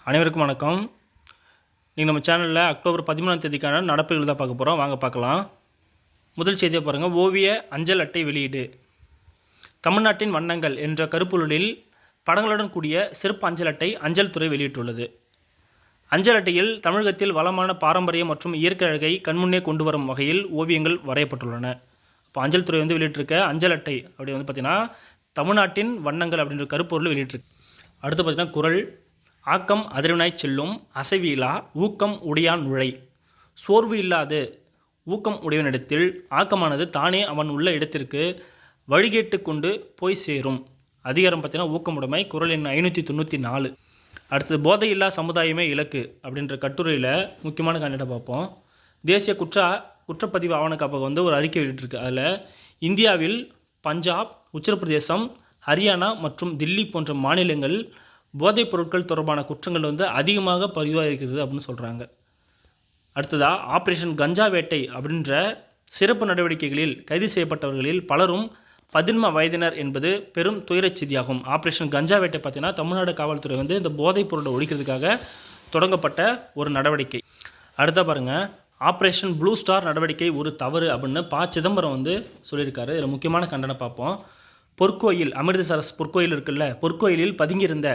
அனைவருக்கும் வணக்கம். நீங்கள் நம்ம சேனலில் அக்டோபர் 13ஆம் தேதிக்கான நடப்புகள் தான் பார்க்க போகிறோம். வாங்க பார்க்கலாம். முதல் செய்தியை பாருங்கள். ஓவிய அஞ்சல் அட்டை வெளியீடு. தமிழ்நாட்டின் வண்ணங்கள் என்ற கருப்பொருளில் படங்களுடன் கூடிய சிறப்பு அஞ்சல் அட்டை அஞ்சல் துறை வெளியிட்டுள்ளது. அஞ்சல் அட்டையில் தமிழகத்தில் வளமான பாரம்பரியம் மற்றும் இயற்கை அழகை கண்முன்னே கொண்டு வரும் வகையில் ஓவியங்கள் வரையப்பட்டுள்ளன. இப்போ அஞ்சல் துறை வெளியிட்டிருக்க அஞ்சல் அட்டை அப்படி பார்த்திங்கன்னா தமிழ்நாட்டின் வண்ணங்கள் அப்படின்ற கருப்பொருள் வெளியிட்டிருக்கு. அடுத்து பார்த்திங்கன்னா குறள். ஆக்கம் அதிர்வினாய் செல்லும் அசைவிலா ஊக்கம் உடையான் நுழை. சோர்வு இல்லாது ஊக்கம் உடையவனிடத்தில் ஆக்கமானது தானே அவன் உள்ள இடத்திற்கு வழிகேட்டு கொண்டு போய் சேரும். அதிகாரம் பார்த்தீங்கன்னா ஊக்கமுடைமை. குறள் எண் 594. அடுத்தது போதையில்லா சமுதாயமே இலக்கு அப்படின்ற கட்டுரையில் முக்கியமான கண்டென்ட்டை பார்ப்போம். தேசிய குற்றப்பதிவு ஆவண காப்பகம் ஒரு அறிக்கை வெளியிட்டிருக்கு. அதில் இந்தியாவில் பஞ்சாப், உத்தரப்பிரதேசம், ஹரியானா மற்றும் தில்லி போன்ற மாநிலங்கள் போதைப் பொருட்கள் தொடர்பான குற்றங்கள் அதிகமாக பதிவாகிறது அப்படின்னு சொல்கிறாங்க. அடுத்ததாக ஆப்ரேஷன் கஞ்சா வேட்டை அப்படின்ற சிறப்பு நடவடிக்கைகளில் கைது செய்யப்பட்டவர்களில் பலரும் 15 வயதினர் என்பது பெரும் துயரச் செய்தியாகும். ஆப்ரேஷன் கஞ்சா வேட்டை பார்த்திங்கன்னா தமிழ்நாடு காவல்துறை இந்த போதைப் பொருளை ஒழிக்கிறதுக்காக தொடங்கப்பட்ட ஒரு நடவடிக்கை. அடுத்த பாருங்கள், ஆப்ரேஷன் ப்ளூ ஸ்டார் நடவடிக்கை ஒரு தவறு அப்படின்னு சிதம்பரம் சொல்லியிருக்காரு. இதில் முக்கியமான கண்டனை பார்ப்போம். பொற்கோயில், அமிர்தசரஸ் பொற்கோயில் இருக்குல்ல, பொற்கோயிலில் பதுங்கியிருந்த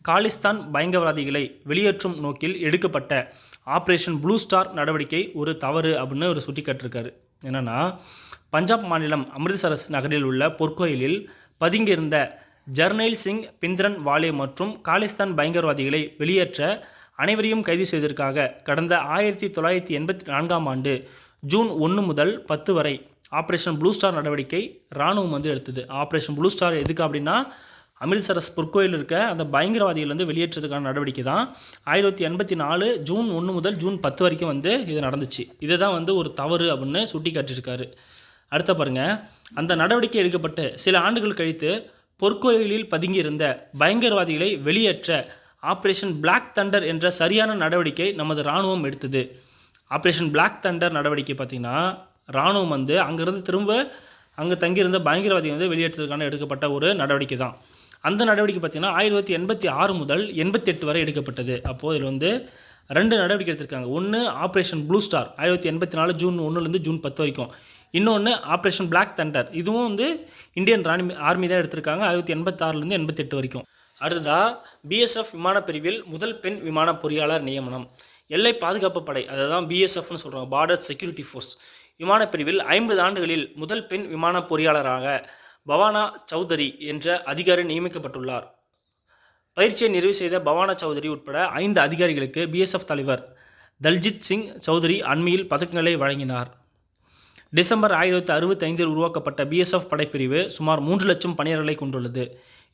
காலிஸ்தான் பயங்கரவாதிகளை வெளியேற்றும் நோக்கில் எடுக்கப்பட்ட ஆப்ரேஷன் ப்ளூ ஸ்டார் நடவடிக்கை ஒரு தவறு அப்படின்னு ஒரு சுட்டிக்காட்டிருக்காரு. என்னென்னா, பஞ்சாப் மாநிலம் அமிர்தசரஸ் நகரில் உள்ள பொற்கோயிலில் பதுங்கியிருந்த ஜர்னைல் சிங், பிந்திரன் வாலே மற்றும் காலிஸ்தான் பயங்கரவாதிகளை வெளியேற்ற அனைவரையும் கைது செய்வதற்காக கடந்த 1984ஆம் ஆண்டு ஜூன் 1 முதல் 10 வரை ஆப்ரேஷன் ப்ளூ ஸ்டார் நடவடிக்கை இராணுவம் எடுத்தது. ஆப்ரேஷன் ப்ளூ ஸ்டார் எதுக்கு அப்படின்னா, அமிர்தசரஸ் பொற்கோயில் இருக்க அந்த பயங்கரவாதிகள் வெளியேற்றதுக்கான நடவடிக்கை தான் 1984 ஜூன் 1 முதல் ஜூன் 10 வரைக்கும் இது நடந்துச்சு. இதை தான் ஒரு தவறு அப்படின்னு சுட்டி காட்டியிருக்காரு. அடுத்த பாருங்கள், அந்த நடவடிக்கை எடுக்கப்பட்டு சில ஆண்டுகள் கழித்து பொற்கோயிலில் பதுங்கியிருந்த பயங்கரவாதிகளை வெளியேற்ற ஆப்ரேஷன் பிளாக் தண்டர் என்ற சரியான நடவடிக்கை நமது இராணுவம் எடுத்தது. ஆப்ரேஷன் பிளாக் தண்டர் நடவடிக்கை பார்த்திங்கன்னா இராணுவம் அங்கேருந்து திரும்ப அங்கே தங்கியிருந்த பயங்கரவாதி வெளியேற்றதுக்கான எடுக்கப்பட்ட ஒரு நடவடிக்கை தான். அந்த நடவடிக்கை பார்த்திங்கன்னா 1986 முதல் 88 வரை எடுக்கப்பட்டது. அப்போது இதில் 2 நடவடிக்கை எடுத்திருக்காங்க. ஒன்று ஆப்ரேஷன் ப்ளூ ஸ்டார் 1984 ஜூன் 1லேருந்து ஜூன் 10 வரைக்கும். இன்னொன்று ஆப்ரேஷன் பிளாக் தண்டர், இதுவும் இந்தியன் ஆர்மி தான் எடுத்திருக்காங்க 1986லேருந்து 88 வரைக்கும். அடுத்ததாக பிஎஸ்எஃப் விமானப்பிரிவில் முதல் பெண் விமான பொறியாளர் நியமனம். எல்லை பாதுகாப்பு படை, அதுதான் பிஎஸ்எஃப்னு சொல்கிறாங்க, பார்டர் செக்யூரிட்டி ஃபோர்ஸ் விமானப்பிரிவில் 50 ஆண்டுகளில் முதல் பெண் விமான பொறியாளராக பவானா சௌதரி என்ற அதிகாரி நியமிக்கப்பட்டுள்ளார். பயிற்சியை நிறைவு செய்த பவானா சௌதரி உட்பட 5 அதிகாரிகளுக்கு பிஎஸ்எஃப் தலைவர் தல்ஜித் சிங் சௌதரி அண்மையில் பதக்கங்களை வழங்கினார். டிசம்பர் 1965 உருவாக்கப்பட்ட பிஎஸ்எஃப் படைப்பிரிவு சுமார் 3 லட்சம் பணியாளர்களை கொண்டுள்ளது.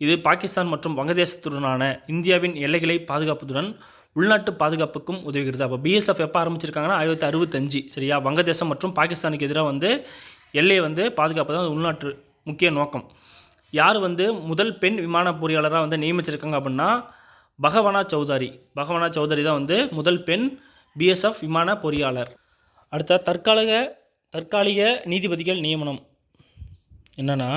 இது பாகிஸ்தான் மற்றும் வங்கதேசத்துடனான இந்தியாவின் எல்லைகளை பாதுகாப்பதுடன் உள்நாட்டு பாதுகாப்புக்கும் உதவுகிறது. அப்போ பிஎஸ்எஃப் எப்போ ஆரம்பிச்சிருக்காங்கன்னா 1965, சரியா? வங்கதேசம் மற்றும் பாகிஸ்தானுக்கு எதிராக எல்லையை பாதுகாப்பு தான் உள்நாட்டு முக்கிய நோக்கம். யார் முதல் பெண் விமான பொறியாளராக நியமிச்சிருக்காங்க அப்படின்னா பகவானா சௌதரி தான் முதல் பெண் பிஎஸ்எஃப் விமான பொறியாளர். அடுத்த தற்காலிக நீதிபதிகள் நியமனம். என்னென்னா,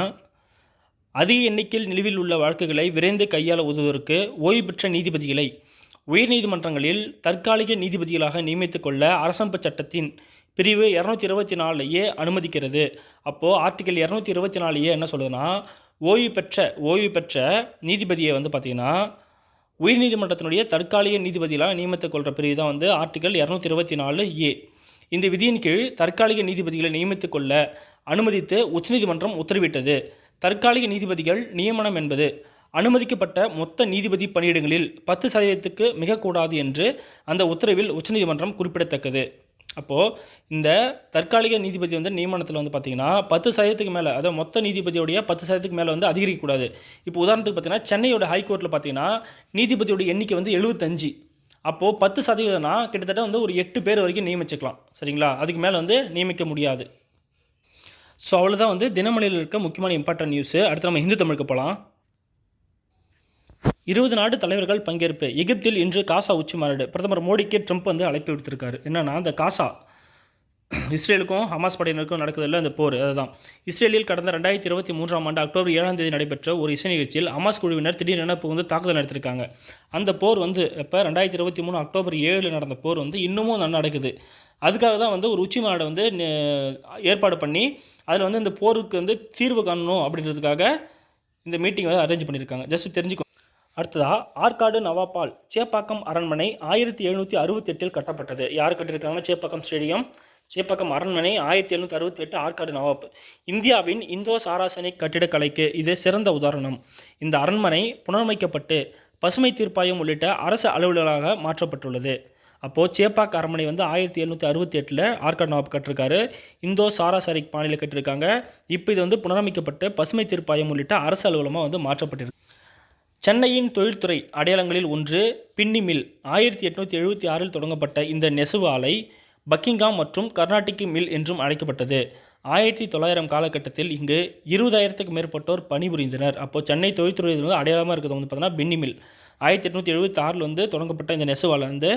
அதிக எண்ணிக்கையில் நிலுவில் உள்ள வழக்குகளை விரைந்து கையாள உதவுவதற்கு ஓய்வு பெற்ற நீதிபதிகளை உயர்நீதிமன்றங்களில் தற்காலிக நீதிபதிகளாக நியமித்துக் கொள்ள அரசமைப்பு சட்டத்தின் பிரிவு 224A அனுமதிக்கிறது. அப்போது ஆர்டிகல் 224A என்ன சொல்லுதுன்னா, ஓய்வு பெற்ற நீதிபதியை பார்த்திங்கன்னா உயர்நீதிமன்றத்தினுடைய தற்காலிக நீதிபதிகளாக நியமித்துக் கொள்கிற பிரிவு தான் ஆர்டிகல் 224A. இந்த விதியின் கீழ் தற்காலிக நீதிபதிகளை நியமித்துக் கொள்ள அனுமதித்து உச்சநீதிமன்றம் உத்தரவிட்டது. தற்காலிக நீதிபதிகள் நியமனம் என்பது அனுமதிக்கப்பட்ட மொத்த நீதிபதி பணியிடங்களில் 10% மிகக்கூடாது என்று அந்த உத்தரவில் உச்சநீதிமன்றம் குறிப்பிடத்தக்கது. அப்போது இந்த தற்காலிக நீதிபதி நியமனத்தில் பார்த்திங்கன்னா 10% மேலே, அதாவது மொத்த நீதிபதியோடைய 10% மேலே அதிகரிக்கக்கூடாது. இப்போ உதாரணத்துக்கு பார்த்திங்கன்னா சென்னையோட ஹைகோர்ட்டில் பார்த்திங்கன்னா நீதிபதியோட எண்ணிக்கை 75. அப்போது 10%னா கிட்டத்தட்ட ஒரு 8 பேர் வரைக்கும் நியமிச்சுக்கலாம், சரிங்களா? அதுக்கு மேலே நியமிக்க முடியாது. ஸோ அவ்வளோதான் தினமணியில் இருக்க முக்கியமான இம்பார்ட்டன்ட் நியூஸு. அடுத்து நம்ம ஹிந்து தமிழுக்கு போகலாம். 20 நாடு தலைவர்கள் பங்கேற்பு. எகிப்தில் இன்று காசா உச்சி மாநாடு. பிரதமர் மோடிக்கு ட்ரம்ப் அழைப்பு விடுத்திருக்காரு. என்னென்னா, அந்த காசா இஸ்ரேலுக்கும் ஹமாஸ் படையினருக்கும் நடக்குதில்ல அந்த போர். அதுதான் இஸ்ரேலில் கடந்த 2023ஆம் ஆண்டு அக்டோபர் 7ஆம் தேதி நடைபெற்ற ஒரு இசை நிகழ்ச்சியில் ஹமாஸ் குழுவினர் திடீரென புகுந்து தாக்குதல் நடத்திருக்காங்க. அந்த போர் வந்து இப்போ 2023 அக்டோபர் 7 நடந்த போர் வந்து இன்னமும் நடக்குது. அதுக்காக தான் வந்து ஒரு உச்சி மாநாடு வந்து ஏற்பாடு பண்ணி அதில் வந்து இந்த போருக்கு வந்து தீர்வு காணணும் அப்படின்றதுக்காக இந்த மீட்டிங் வந்து அரேஞ்ச் பண்ணியிருக்காங்க. ஜஸ்ட் தெரிஞ்சுக்கோ. அடுத்ததாக ஆற்காடு நவாப்பால் சேப்பாக்கம் அரண்மனை 1768 கட்டப்பட்டது. யார் கட்டியிருக்காங்கன்னா சேப்பாக்கம் ஸ்டேடியம், சேப்பாக்கம் அரண்மனை 1768 ஆற்காடு நவாப். இந்தியாவின் இந்தோ சாராசனிக் கட்டிடக்கலைக்கு இது சிறந்த உதாரணம். இந்த அரண்மனை புனரமைக்கப்பட்டு பசுமை தீர்ப்பாயம் உள்ளிட்ட அரசு அலுவலகங்களாக மாற்றப்பட்டுள்ளது. அப்போது சேப்பாக்க அரண்மனை வந்து 1768 ஆற்காடு நவாப் கட்டிருக்காரு. இந்தோ சாராசரிக் பாணியில் கட்டியிருக்காங்க. இப்போ இது வந்து புனரமைக்கப்பட்டு பசுமை தீர்ப்பாயம் உள்ளிட்ட அரசு அலுவலகமாக வந்து மாற்றப்பட்டிருக்கு. சென்னையின் தொழில்துறை அடையாளங்களில் ஒன்று பின்னி மில். 1876 தொடங்கப்பட்ட இந்த நெசவு ஆலை பக்கிங்காம் மற்றும் கர்நாடிக் மில் என்றும் அழைக்கப்பட்டது. 1900 காலகட்டத்தில் இங்கு 20,000க்கும் மேற்பட்டோர் பணிபுரிந்தனர். அப்போது சென்னை தொழில்துறை வந்து அடையாளமாக இருக்கிறது வந்து பார்த்தீங்கன்னா பின்னி மில். 1876 வந்து தொடங்கப்பட்ட இந்த நெசவு ஆலை வந்து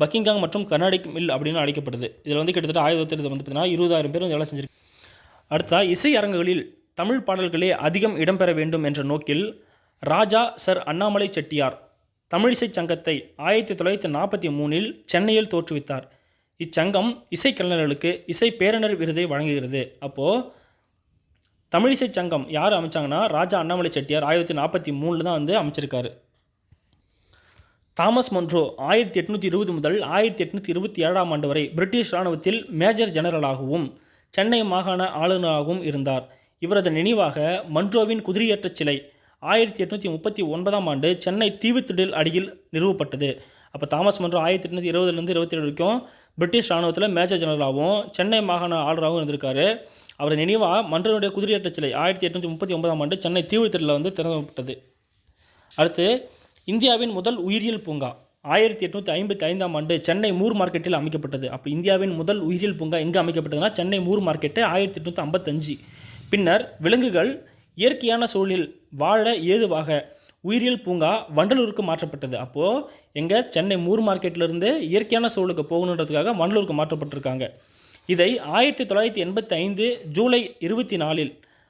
பக்கிங்காம் மற்றும் கர்நாடிக் மில் அப்படின்னு அழைக்கப்படுது. இதில் வந்து கிட்டத்தட்ட 1900 வந்து பார்த்தீங்கன்னா 20,000 பேர் வந்து வேலை செஞ்சிருக்கு. அடுத்தா இசை அரங்குகளில் தமிழ் பாடல்களே அதிகம் இடம்பெற வேண்டும் என்ற நோக்கில் ராஜா சர் அண்ணாமலை செட்டியார் தமிழிசை சங்கத்தை 1943 சென்னையில் தோற்றுவித்தார். இச்சங்கம் இசைக்கலைஞர்களுக்கு இசை பேரனர் விருதை வழங்குகிறது. அப்போது தமிழிசை சங்கம் யார் அமைச்சாங்கன்னா ராஜா அண்ணாமலை செட்டியார் 1943 தான் வந்து அமைச்சிருக்காரு. தாமஸ் மொன்ரோ 1820 முதல் 1827ஆம் ஆண்டு வரை பிரிட்டிஷ் இராணுவத்தில் மேஜர் ஜெனரலாகவும் சென்னை மாகாண ஆளுநராகவும் இருந்தார். இவரது நினைவாக மன்ரோவின் குதிரையேற்ற சிலை 1839ஆம் ஆண்டு சென்னை தீவுத்திடல் அடியில் நிறுவப்பட்டது. அப்போ தாமஸ் மன்றோ 1820 27 வரைக்கும் பிரிட்டிஷ் இராணுவத்தில் மேஜர் ஜெனரலாகவும் சென்னை மாகாண ஆளுநராகவும் இருந்திருக்காரு. அவர் நினைவாக மன்றனுடைய குதிரையேற்ற சிலை 1839ஆம் ஆண்டு சென்னை தீவுத்திடலில் வந்து திறக்கப்பட்டது. அடுத்து இந்தியாவின் முதல் உயிரியல் பூங்கா 1855ஆம் ஆண்டு சென்னை மூர் மார்க்கெட்டில் அமைக்கப்பட்டது. அப்போ இந்தியாவின் முதல் உயிரியல் பூங்கா எங்கே அமைக்கப்பட்டதுன்னா சென்னை மூர் மார்க்கெட்டு 1855. பின்னர் விலங்குகள் இயற்கையான சூழலில் வாழ ஏதுவாக உயிரியல் பூங்கா வண்டலூருக்கு மாற்றப்பட்டது. அப்போது எங்கள் சென்னை மூர் மார்க்கெட்டிலிருந்து இயற்கையான சூழலுக்கு போகணுன்றதுக்காக வண்டலூருக்கு மாற்றப்பட்டிருக்காங்க. இதை 1985 ஜூலை 24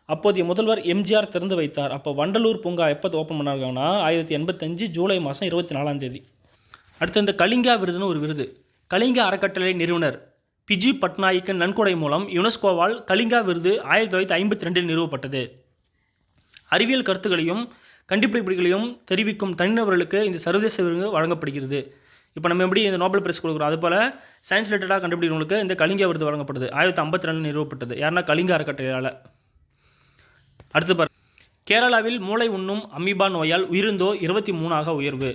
அப்போதைய முதல்வர் எம்ஜிஆர் திறந்து வைத்தார். அப்போ வண்டலூர் பூங்கா எப்போ ஓப்பன் பண்ணாங்கன்னா 1985 ஜூலை மாதம் 24ஆம் தேதி. அடுத்து இந்த கலிங்கா விருதுன்னு ஒரு விருது. கலிங்கா அறக்கட்டளை நிறுவனர் பிஜி பட்நாயக்கின் நன்கொடை மூலம் யுனெஸ்கோவால் கலிங்கா விருது 1952 நிறுவப்பட்டது. அறிவியல் கருத்துக்களையும் கண்டுபிடிப்புகளையும் தெரிவிக்கும் தனிநபர்களுக்கு இந்த சர்வதேச விருது வழங்கப்படுகிறது. இப்போ நம்ம எப்படி இந்த நோபல் பிரைஸ் கொடுக்குறோம், அதுபோல் சயின்ஸ் ரிலேட்டடாக கண்டுபிடிக்கிறவங்களுக்கு இந்த கலிங்கா விருது வழங்கப்படுது. 1952 நிறுவப்பட்டது. யாருன்னா கலிங்கா அறக்கட்டளையால். அடுத்து பாரு, கேரளாவில் மூளை உண்ணும் அமீபா நோயால் உயிரிழந்தோர் 23ஆக உயர்வு.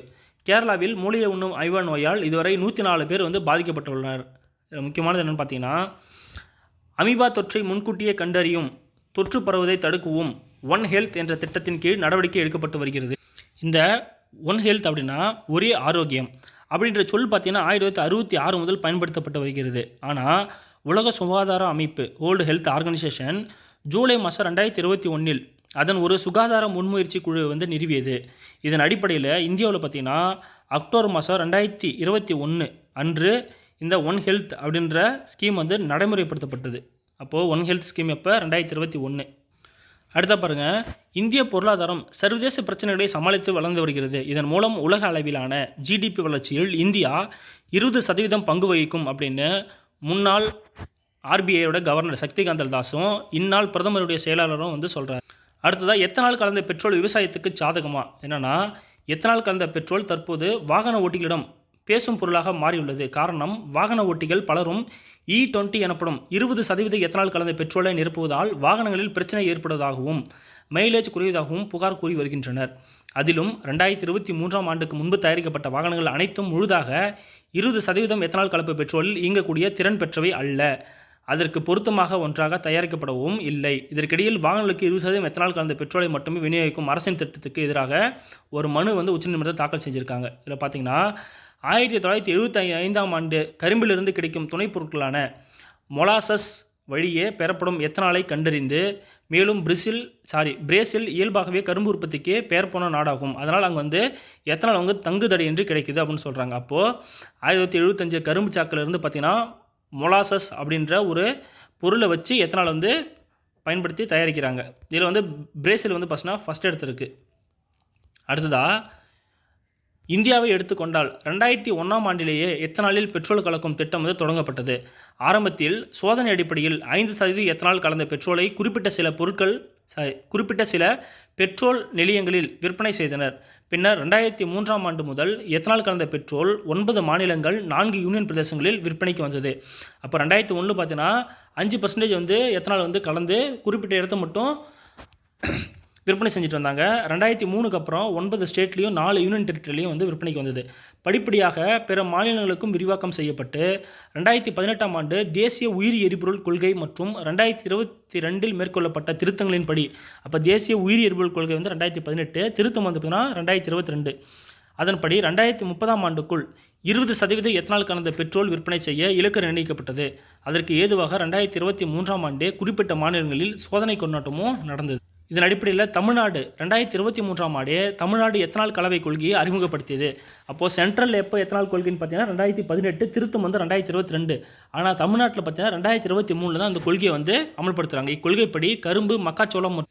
கேரளாவில் மூளையை உண்ணும் அமீபா நோயால் இதுவரை 104 பேர் வந்து பாதிக்கப்பட்டுள்ளனர். முக்கியமானது என்னென்னு பார்த்தீங்கன்னா, அமீபா தொற்றை முன்கூட்டியே கண்டறியும், தொற்று பரவுவதை தடுக்கவும் ஒன் ஹெல்த் என்ற திட்டத்தின் கீழ் நடவடிக்கை எடுக்கப்பட்டு வருகிறது. இந்த ஒன் ஹெல்த் அப்படின்னா ஒரே ஆரோக்கியம் அப்படின்ற சொல் பார்த்தீங்கன்னா 1966 முதல் பயன்படுத்தப்பட்டு வருகிறது. ஆனால் உலக சுகாதார அமைப்பு வேர்ல்டு ஹெல்த் ஆர்கனைசேஷன் ஜூலை மாதம் 2021 அதன் ஒரு சுகாதார முன்முயற்சி குழு வந்து நிறுவியது. இதன் அடிப்படையில் இந்தியாவில் பார்த்திங்கன்னா அக்டோபர் மாதம் 2021 அன்று இந்த ஒன் ஹெல்த் அப்படின்ற ஸ்கீம் வந்து நடைமுறைப்படுத்தப்பட்டது. அப்போது ஒன் ஹெல்த் ஸ்கீம் எப்போ 2021. அடுத்த பாருங்கள், இந்திய பொருளாதாரம் சர்வதேச பிரச்சனைகளை சமாளித்து வளர்ந்து வருகிறது. இதன் மூலம் உலக அளவிலான ஜிடிபி வளர்ச்சியில் இந்தியா 20% பங்கு வகிக்கும் அப்படின்னு முன்னாள் ஆர்பிஐயோட கவர்னர் சக்திகாந்த தாஸும் இந்நாள் பிரதமருடைய செயலாளரும் வந்து சொல்கிறார். அடுத்ததாக எத்தனால் கலந்த பெட்ரோல் விவசாயத்துக்கு சாதகமா? என்னென்னா எத்தனால் கலந்த பெட்ரோல் தற்போது வாகன ஓட்டிகளிடம் பேசும் பொருளாக மாறியுள்ளது. காரணம், வாகன ஓட்டிகள் பலரும் E20 எனப்படும் 20% எத்தனால் கலந்த பெட்ரோலை நிரப்புவதால் வாகனங்களில் பிரச்சனை ஏற்படுவதாகவும் மைலேஜ் குறைவதாகவும் புகார் கூறி வருகின்றனர். அதிலும் 2023ஆம் ஆண்டுக்கு முன்பு தயாரிக்கப்பட்ட வாகனங்கள் அனைத்தும் முழுதாக 20% எத்தனால் கலப்பு பெட்ரோலில் இயங்கக்கூடிய திறன் பெற்றவை அல்ல. அதற்கு பொருத்தமாக ஒன்றாக தயாரிக்கப்படவும் இல்லை. இதற்கிடையில் வாகனங்களுக்கு 20% எத்தனால் கலந்த பெட்ரோலை மட்டுமே விநியோகிக்கும் அரசின் திட்டத்துக்கு எதிராக ஒரு மனு வந்து உச்சநீதிமன்றத்தில் தாக்கல் செஞ்சுருக்காங்க. இதில் பார்த்திங்கன்னா 1975ஆம் ஆண்டு கரும்பிலிருந்து கிடைக்கும் துணைப் பொருட்களான மொலாசஸ் வழியே பெறப்படும் எத்தனாலை கண்டறிந்து மேலும் பிரேசில் இயல்பாகவே கரும்பு உற்பத்திக்கு பெயர் போன நாடாகும். அதனால் அங்கே வந்து எத்தனால் வந்து தங்குதடை என்று கிடைக்குது அப்படின்னு சொல்கிறாங்க. அப்போது 1975 கரும்பு சாக்கிலிருந்து பார்த்திங்கன்னா மொலாசஸ் அப்படின்ற ஒரு பொருளை வச்சு எத்தனால் வந்து பயன்படுத்தி தயாரிக்கிறாங்க. இதில் வந்து பிரேசில் வந்து ஃபஸ்ட் இடத்துல அடுத்ததாக இந்தியாவை எடுத்துக்கொண்டால் 2001ஆம் ஆண்டிலேயே எத்தனாலில் பெட்ரோல் கலக்கும் திட்டம் வந்து தொடங்கப்பட்டது. ஆரம்பத்தில் சோதனை அடிப்படையில் 5% எத்தனால் கலந்த பெட்ரோலை குறிப்பிட்ட சில பெட்ரோல் நிலையங்களில் விற்பனை செய்தனர். பின்னர் 2003ஆம் ஆண்டு முதல் எத்தனால் கலந்த பெட்ரோல் 9 மாநிலங்கள் 4 யூனியன் பிரதேசங்களில் விற்பனைக்கு வந்தது. அப்போ 2001 பார்த்தீங்கன்னா 5% வந்து எத்தனால் வந்து கலந்து குறிப்பிட்ட இடத்த மட்டும் விற்பனை செஞ்சுட்டு வந்தாங்க. 2003க்கு அப்புறம் 9 ஸ்டேட்லேயும் 4 யூனியன் டெரிட்டரிலையும் வந்து விற்பனைக்கு வந்தது. படிப்படியாக பிற மாநிலங்களுக்கும் விரிவாக்கம் செய்யப்பட்டு 2018ஆம் ஆண்டு தேசிய உயிரி எரிபொருள் கொள்கை மற்றும் 2022இல் மேற்கொள்ளப்பட்ட திருத்தங்களின்படி, அப்போ தேசிய உயிரி எரிபொருள் கொள்கை வந்து 2018, திருத்தம் வந்து பார்த்தீங்கன்னா 2022. அதன்படி 2030ஆம் ஆண்டுக்குள் 20% எத்தனால் கலந்த பெட்ரோல் விற்பனை செய்ய இலக்கு நிர்ணயிக்கப்பட்டது. அதற்கு ஏதுவாக 2023ஆம் ஆண்டே குறிப்பிட்ட மாநிலங்களில் சோதனை கொண்டாட்டமும் நடந்தது. இதன் அடிப்படையில் தமிழ்நாடு 2023ஆம் ஆண்டே தமிழ்நாடு எத்தனால் கலவை கொள்கையை அறிமுகப்படுத்தியது. அப்போது சென்ட்ரல் எப்போ எத்தனால் கொள்கைன்னு பார்த்தீங்கன்னா 2018, திருத்தம் வந்து 2022. ஆனால் தமிழ்நாட்டில் பார்த்தீங்கன்னா 2023 தான் அந்த கொள்கையை வந்து அமல்படுத்துகிறாங்க. இக்கொள்கைப்படி கரும்பு, மக்காச்சோளம்,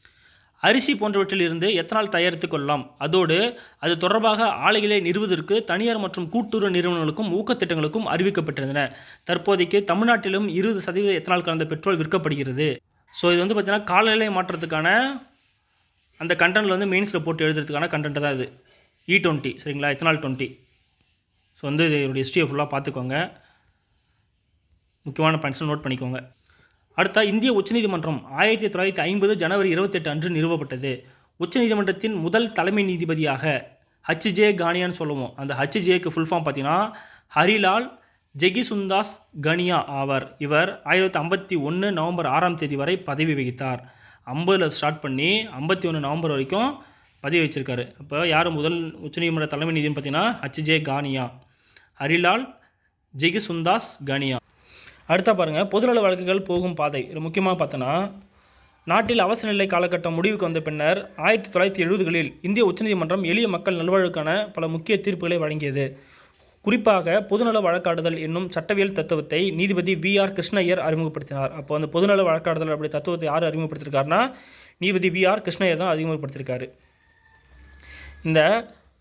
அரிசி போன்றவற்றில் இருந்து எத்தனால் தயாரித்து கொள்ளலாம். அதோடு அது தொடர்பாக ஆலைகளை நிறுவுவதற்கு தனியார் மற்றும் கூட்டுறவு நிறுவனங்களுக்கும் ஊக்கத்திட்டங்களுக்கும் அறிவிக்கப்பட்டிருந்தன. தற்போதைக்கு தமிழ்நாட்டிலும் 20% எத்தனால் கலந்த பெட்ரோல் விற்கப்படுகிறது. ஸோ இது வந்து பார்த்திங்கன்னா காலநிலை மாற்றத்துக்கான அந்த கண்டென்ட்டில் வந்து மெயின்ஸில் போட்டு எழுதுறதுக்கான கண்டென்ட் தான் இது. E20 சரிங்களா, எத்தனால் 20. ஸோ வந்து இதோடைய ஹிஸ்ட்ரியை ஃபுல்லாக பார்த்துக்கோங்க, முக்கியமான பாயிண்ட்ஸில் நோட் பண்ணிக்கோங்க. அடுத்த இந்திய உச்சநீதிமன்றம் 1950 ஜனவரி 28 அன்று நிறுவப்பட்டது. உச்சநீதிமன்றத்தின் முதல் தலைமை நீதிபதியாக HJ கானியான்னு சொல்லுவோம். அந்த HJக்கு ஃபுல் ஃபார்ம் பார்த்தீங்கன்னா ஹரிலால் ஜெகிசுந்தாஸ் கனியா ஆவார். இவர் 1951 நவம்பர் 6ஆம் தேதி வரை பதவி வகித்தார். 50 ஸ்டார்ட் பண்ணி 51 நவம்பர் வரைக்கும் பதவி வச்சிருக்காரு. அப்போ யார் முதல் உச்சநீதிமன்ற தலைமை நீதினு பார்த்தீங்கன்னா HJ கானியா, ஹரிலால் ஜெகிசுந்தாஸ் கனியா. அடுத்த பாருங்கள், பொதுநல வழக்குகள் போகும் பாதை. இது முக்கியமாக பார்த்தோன்னா, நாட்டில் அவசர நிலை காலகட்டம் முடிவுக்கு வந்த பின்னர் 1970களில் இந்திய உச்சநீதிமன்றம் எளிய மக்கள் நல்வாழ்வுக்கான பல முக்கிய தீர்ப்புகளை வழங்கியது. குறிப்பாக பொதுநல வழக்காடுதல் என்னும் சட்டவியல் தத்துவத்தை நீதிபதி VR கிருஷ்ணய்யர் அறிமுகப்படுத்தினார். அப்போ அந்த பொதுநல வழக்காடுதல் அப்படி தத்துவத்தை யார் அறிமுகப்படுத்திருக்காருன்னா நீதிபதி VR கிருஷ்ணய்யர் தான் அறிமுகப்படுத்தியிருக்காரு. இந்த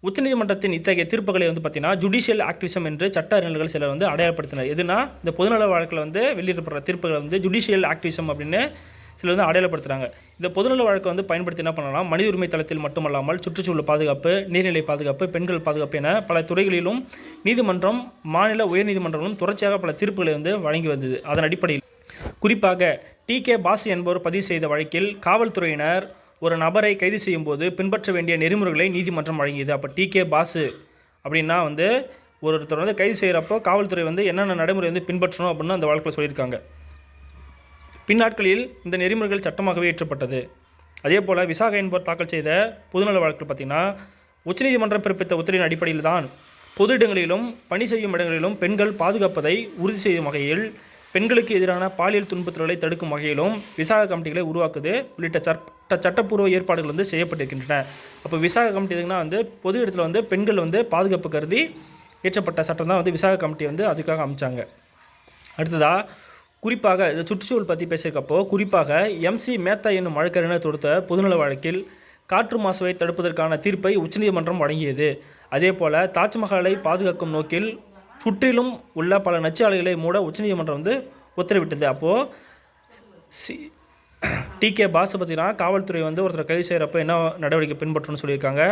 உச்சநீதிமன்றத்தின் இத்தகைய தீர்ப்புகளை வந்து பார்த்தீங்கன்னா ஜுடிஷியல் ஆக்டிவிசம் என்று சட்ட அறிஞர்கள் சிலர் வந்து அடையாளப்படுத்தினர். எதுனா இந்த பொதுநல வழக்கில் வந்து வெளியிடப்படுற தீர்ப்புகளை வந்து ஜுடிஷியல் ஆக்டிவிசம் அப்படின்னு சிலர் வந்து அடையாளப்படுத்துகிறாங்க. இந்த பொதுநல வழக்கை வந்து பயன்படுத்தி என்ன பண்ணலாம், மனித உரிமை தளத்தில் மட்டுமல்லாமல் சுற்றுச்சூழல் பாதுகாப்பு, நீர்நிலை பாதுகாப்பு, பெண்கள் பாதுகாப்பு என பல துறைகளிலும் நீதிமன்றம், மாநில உயர்நீதிமன்றங்களும் தொடர்ச்சியாக பல தீர்ப்புகளை வந்து வழங்கி வந்தது. அதன் அடிப்படையில் குறிப்பாக TK பாசு என்பவர் பதிவு செய்த வழக்கில் காவல்துறையினர் ஒரு நபரை கைது செய்யும் போது பின்பற்ற வேண்டிய நெறிமுறைகளை நீதிமன்றம் வழங்கியது. அப்போ TK பாசு அப்படின்னா வந்து ஒருத்தர் வந்து கைது செய்கிறப்போ காவல்துறை வந்து என்னென்ன நடைமுறை வந்து பின்பற்றணும் அப்படின்னு அந்த வழக்கில் சொல்லியிருக்காங்க. பின்னாட்களில் இந்த நெறிமுறைகள் சட்டமாகவே ஏற்றப்பட்டது. அதே போல் விசாகா என்பவர் தாக்கல் செய்த பொதுநல வழக்கில் பார்த்திங்கன்னா உச்சநீதிமன்றம் பிறப்பித்த உத்தரவின் அடிப்படையில் தான் பொது இடங்களிலும் பணி செய்யும் இடங்களிலும் பெண்கள் பாதுகாப்பதை உறுதி செய்யும் வகையில், பெண்களுக்கு எதிரான பாலியல் துன்புறுத்தல்களை தடுக்கும் வகையிலும் விசாகா கமிட்டிகளை உருவாக்குது உள்ளிட்ட சட்டப்பூர்வ ஏற்பாடுகள் வந்து செய்யப்பட்டிருக்கின்றன. அப்போ விசாகா கமிட்டி எதுனா வந்து பொது இடத்துல வந்து பெண்கள் வந்து பாதுகாப்பு கருதி ஏற்றப்பட்ட சட்டம் தான் வந்து விசாகா கமிட்டி வந்து அதுக்காக அமைச்சாங்க. அடுத்ததாக குறிப்பாக இந்த சுற்றுச்சூழல் பற்றி பேசியிருக்கப்போ குறிப்பாக MC மேத்தா என்னும் வழக்கறிஞர் தொடுத்த பொதுநல வழக்கில் காற்று மாசுவை தடுப்பதற்கான தீர்ப்பை உச்சநீதிமன்றம் வழங்கியது. அதே போல் தாஜ்மஹாலை பாதுகாக்கும் நோக்கில் சுற்றிலும் உள்ள பல நச்சு ஆலைகளை மூட உச்சநீதிமன்றம் வந்து உத்தரவிட்டது. அப்போது TK பாசு பார்த்தீங்கன்னா காவல்துறை வந்து ஒருத்தர் கைது செய்கிறப்போ என்ன நடவடிக்கை பின்பற்றணும்னு சொல்லியிருக்காங்க.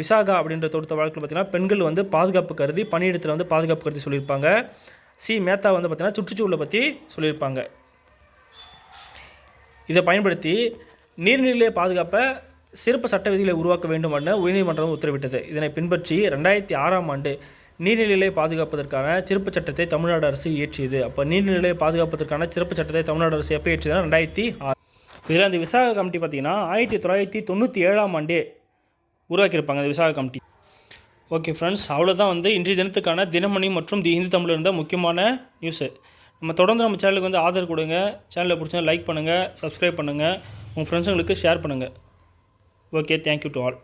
விசாகா அப்படின்ற தொடுத்த வழக்கில் பார்த்தீங்கன்னா பெண்கள் வந்து பாதுகாப்பு கருதி பணியிடத்தில் வந்து பாதுகாப்பு கருதி சொல்லியிருப்பாங்க. மேத்தா வந்து பார்த்தீங்கன்னா சுற்றுச்சூழலை பற்றி சொல்லியிருப்பாங்க. இதை பயன்படுத்தி நீர்நிலை பாதுகாப்பை சிறப்பு சட்ட விதிகளை உருவாக்க வேண்டும் என உயர்நீதிமன்றம் உத்தரவிட்டது. இதனை பின்பற்றி 2006ஆம் ஆண்டு நீர்நிலைகளை பாதுகாப்பதற்கான சிறப்பு சட்டத்தை தமிழ்நாடு அரசு இயற்றியது. அப்போ நீர்நிலையை பாதுகாப்பதற்கான சிறப்பு சட்டத்தை தமிழ்நாடு அரசு எப்போ இயற்றியதுனா 2006. இதில் அந்த விசாகா கமிட்டி பார்த்திங்கன்னா 1997ஆம் ஆண்டே உருவாக்கியிருப்பாங்க இந்த விசாகா கமிட்டி. ஓகே ஃப்ரெண்ட்ஸ், அவ்வளோதான் வந்து இன்றைய தினத்துக்கான தினமணி மற்றும் தி இந்து தமிழில் இருந்த முக்கியமான நியூஸு. நம்ம தொடர்ந்து நம்ம சேனலுக்கு வந்து ஆதரவு கொடுங்க. சேனலை பிடிச்சா லைக் பண்ணுங்கள், சப்ஸ்கிரைப் பண்ணுங்கள், உங்கள் ஃப்ரெண்ட்ஸுங்களுக்கு ஷேர் பண்ணுங்கள். Okay, thank you to all.